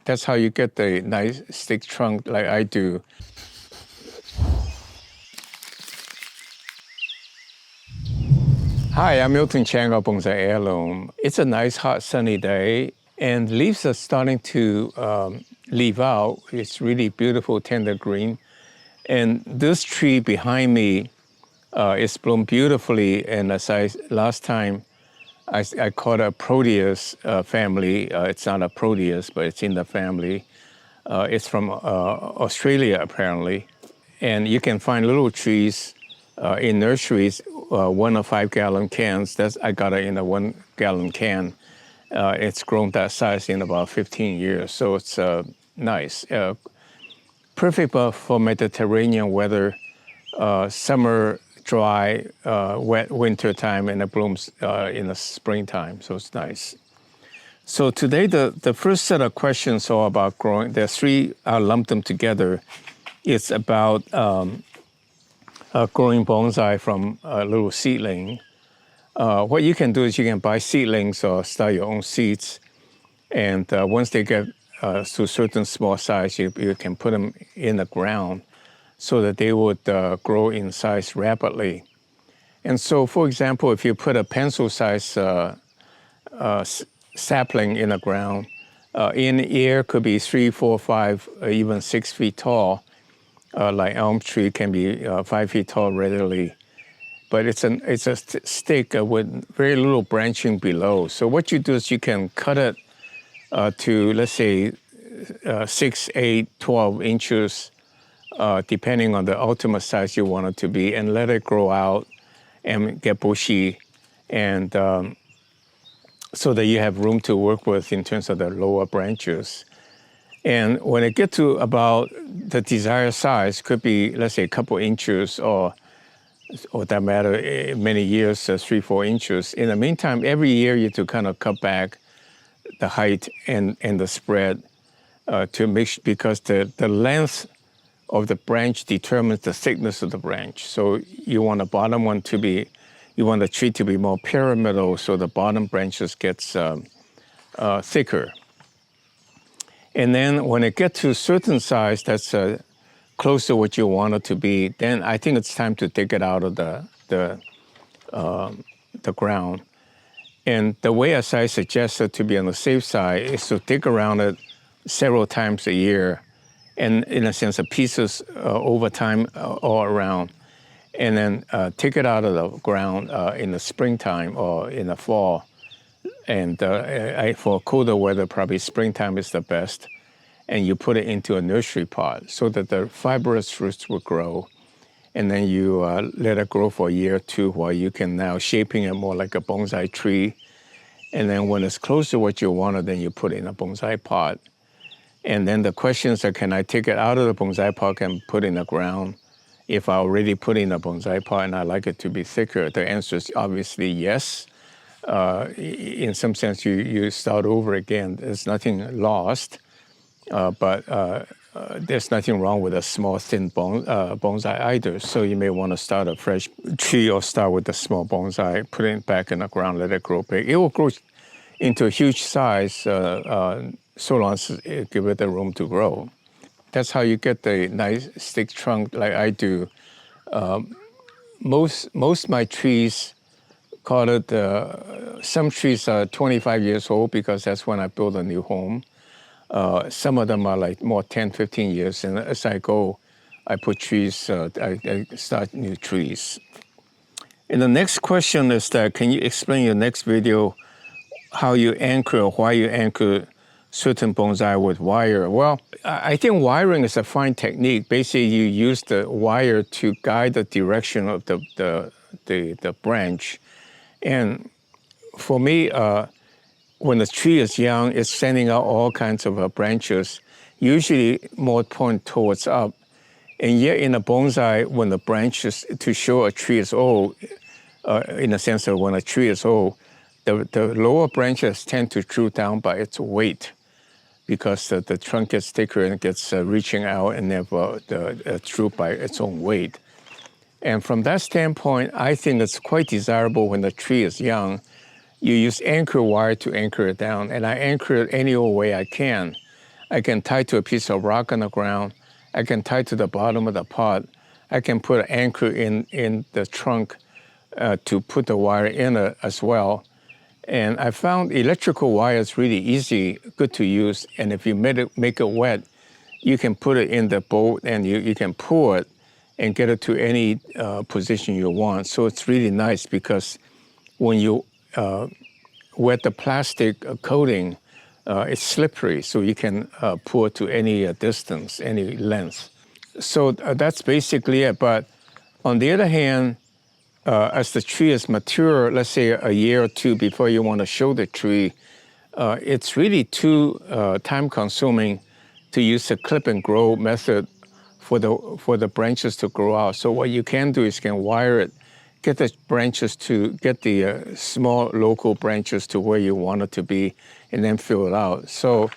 That's how you get the nice thick trunk like I do. Hi, I'm miltonchang of Bonsaiheirloom. It's a nice, hot, sunny day, and leaves are starting to leave out. It's really beautiful, tender green. And this tree behind me is bloomed beautifully. And as last time, I caught a Proteus family. It's not a Proteus, but it's in the family. It's from Australia, apparently. And you can find little trees in nurseries, 1 or 5 gallon cans. I got it in a 1 gallon can. It's grown that size in about 15 years, so it's nice. Perfect for Mediterranean weather, summer dry, wet winter time, and it blooms in the springtime, so it's nice. So today, the first set of questions are about growing. There are 3, I'll lump them together. It's about growing bonsai from a little seedling. What you can do is you can buy seedlings or start your own seeds. And once they get to a certain small size, you can put them in the ground so that they would grow in size rapidly. And so, for example, if you put a pencil-sized sapling in the ground, in the air could be 3, 4, 5, even 6 feet tall. Like elm tree can be 5 feet tall readily. But it's a stick with very little branching below. So what you do is you can cut it to, let's say, 6, 8, 12 inches, depending on the ultimate size you want it to be, and let it grow out and get bushy, and so that you have room to work with in terms of the lower branches. And when it gets to about the desired size, could be, let's say, a couple inches or that matter, many years, 3, 4 inches. In the meantime, every year you have to kind of cut back the height and the spread to make because the length of the branch determines the thickness of the branch. So you want the bottom one to be, you want the tree to be more pyramidal, so the bottom branches gets thicker. And then when it gets to a certain size, that's close to what you want it to be, then I think it's time to take it out of the ground. And the way, as I suggested, to be on the safe side is to dig around it several times a year, and in a sense, of pieces over time all around, and then take it out of the ground in the springtime or in the fall. And for colder weather, probably springtime is the best. And you put it into a nursery pot so that the fibrous roots will grow. And then you let it grow for a year or 2 while you can now shaping it more like a bonsai tree. And then when it's close to what you wanted, then you put it in a bonsai pot. And then the questions are, can I take it out of the bonsai pot and put it in the ground? If I already put it in a bonsai pot and I like it to be thicker, the answer is obviously yes. In some sense, you start over again. There's nothing lost, but there's nothing wrong with a small, thin bonsai either. So you may want to start a fresh tree or start with a small bonsai, put it back in the ground, let it grow big. It will grow into a huge size so long as you give it the room to grow. That's how you get the nice thick trunk like I do. Most of my trees, call it, some trees are 25 years old because that's when I build a new home. Some of them are like more 10, 15 years. And as I go, I put trees, I start new trees. And the next question is that, can you explain your next video how you anchor or why you anchor certain bonsai with wire? Well, I think wiring is a fine technique. Basically, you use the wire to guide the direction of the branch. And for me, when the tree is young, it's sending out all kinds of branches, usually more point towards up. And yet in a bonsai, when the branches, to show a tree is old, in a sense that when a tree is old, the lower branches tend to droop down by its weight because the trunk gets thicker and gets reaching out and never droop by its own weight. And from that standpoint, I think it's quite desirable when the tree is young. You use anchor wire to anchor it down, and I anchor it any old way I can. I can tie to a piece of rock on the ground. I can tie to the bottom of the pot. I can put an anchor in the trunk to put the wire in it as well. And I found electrical wire is really easy, good to use. And if you make it wet, you can put it in the boat and you can pull it and get it to any position you want. So it's really nice because when you wet the plastic coating, it's slippery, so you can pull it to any distance, any length. So that's basically it. But on the other hand, as the tree is mature, let's say a year or two before you want to show the tree, it's really too time-consuming to use the clip and grow method for the branches to grow out. So what you can do is you can wire it, get the branches to get the small local branches to where you want it to be, and then fill it out. So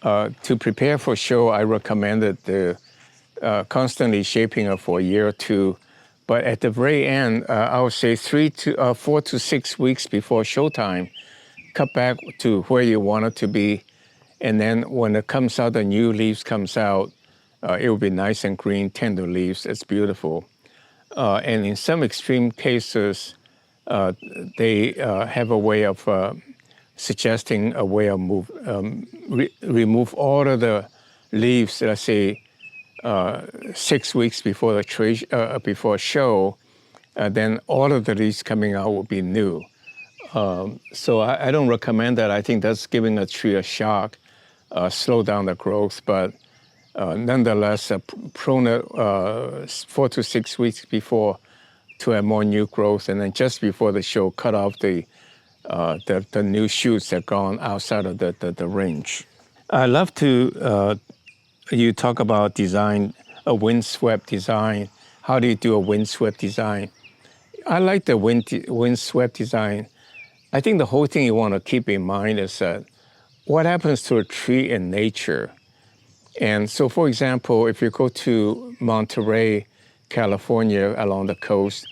to prepare for show, I recommended the constantly shaping it for a year or two. But at the very end, I would say 4 to 6 weeks before showtime, cut back to where you want it to be. And then when it comes out, the new leaves comes out, it will be nice and green, tender leaves. It's beautiful. And in some extreme cases, they have a way of suggesting a way of remove all of the leaves, let's say, 6 weeks before the tree, before show, then all of the leaves coming out will be new. So I don't recommend that. I think that's giving a tree a shock, slow down the growth. But nonetheless, prune it 4 to 6 weeks before to have more new growth, and then just before the show, cut off the new shoots that gone outside of the range. I love to. You talk about design, a windswept design. How do you do a windswept design? I like the windswept design. I think the whole thing you want to keep in mind is that what happens to a tree in nature. And so, for example, if you go to Monterey, California, along the coast,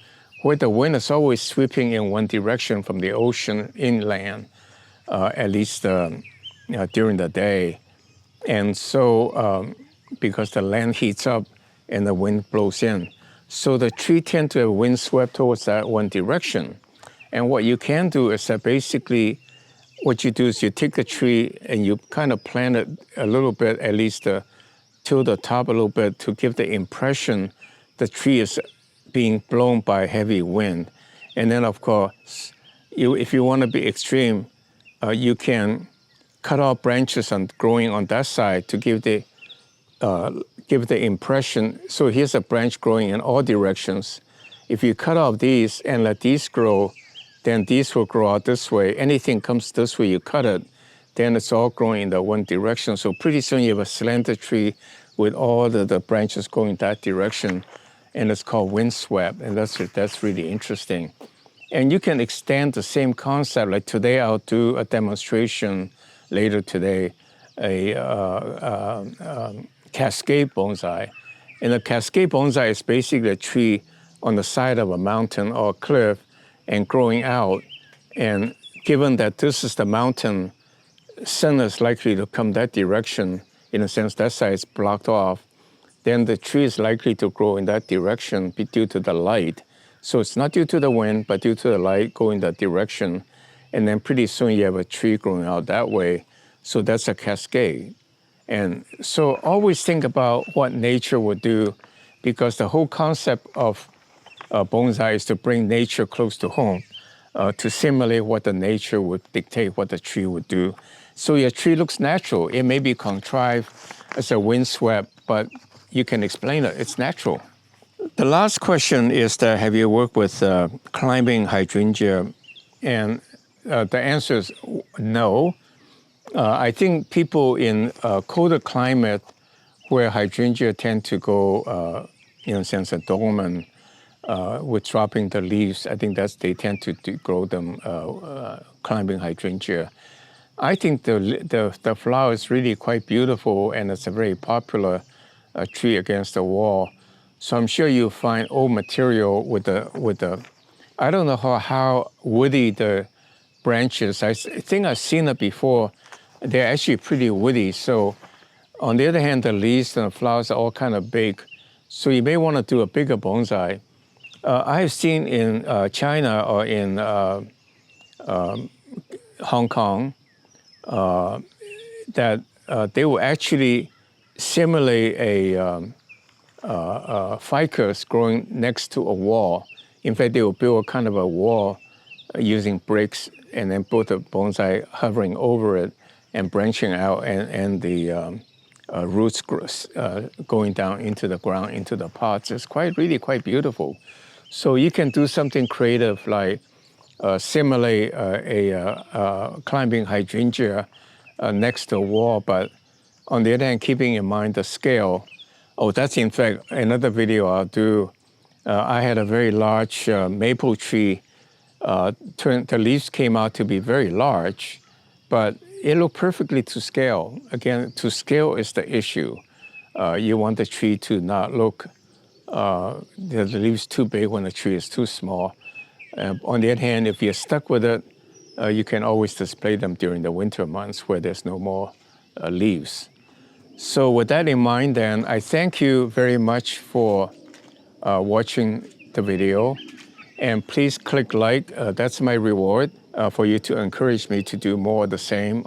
where the wind is always sweeping in one direction from the ocean inland, at least during the day. And so, because the land heats up and the wind blows in, so the tree tend to have wind swept towards that one direction. And what you can do is that basically, what you do is you take the tree and you kind of plant it a little bit, at least to the top a little bit, to give the impression the tree is being blown by heavy wind. And then, of course, if you want to be extreme, you can cut off branches growing on that side to give the impression. So here's a branch growing in all directions. If you cut off these and let these grow, then these will grow out this way. Anything comes this way, you cut it, then it's all growing in the one direction. So pretty soon you have a slender tree with all the branches going that direction, and it's called windswept, and that's really interesting. And you can extend the same concept. Like today, I'll do a demonstration later today, a cascade bonsai. And a cascade bonsai is basically a tree on the side of a mountain or a cliff and growing out. And given that this is the mountain, sun is likely to come that direction, in a sense that side is blocked off, then the tree is likely to grow in that direction due to the light. So it's not due to the wind, but due to the light going that direction. And then pretty soon you have a tree growing out that way. So that's a cascade. And so always think about what nature would do, because the whole concept of bonsai is to bring nature close to home, to simulate what the nature would dictate what the tree would do. So your tree looks natural. It may be contrived as a windswept, but you can explain it. It's natural. The last question is that have you worked with climbing hydrangea? And the answer is no. I think people in colder climate where hydrangea tend to go, in a sense, dormant with dropping the leaves, I think they tend to grow them climbing hydrangea. I think the flower is really quite beautiful, and it's a very popular tree against the wall. So I'm sure you'll find old material with the I don't know how woody the branches. I think I've seen it before. They're actually pretty woody. So On the other hand, the leaves and the flowers are all kind of big, so you may want to do a bigger bonsai. I have seen in China or in Hong Kong that they will actually simulate a ficus growing next to a wall. In fact, they will build a kind of a wall using bricks and then put the bonsai hovering over it and branching out, and the roots going down into the ground, into the pots. It's really quite beautiful. So you can do something creative like simulate a climbing hydrangea next to a wall, but on the other hand, keeping in mind the scale. Oh, that's in fact another video I'll do. I had a very large maple tree. The leaves came out to be very large, but it looked perfectly to scale. Again, to scale is the issue. You want the tree to not look, the leaves too big when the tree is too small. On the other hand, if you're stuck with it, you can always display them during the winter months where there's no more leaves. So with that in mind, then, I thank you very much for watching the video. And please click like. That's my reward for you to encourage me to do more of the same.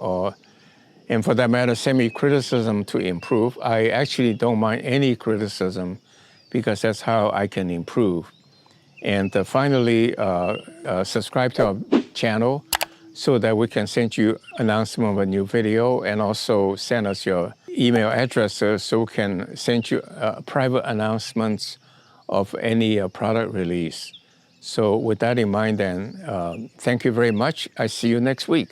And for that matter, send me criticism to improve. I actually don't mind any criticism because that's how I can improve. And finally, subscribe to our channel so that we can send you announcement of a new video, and also send us your email addresses so we can send you private announcements of any product release. So with that in mind, then, thank you very much. I see you next week.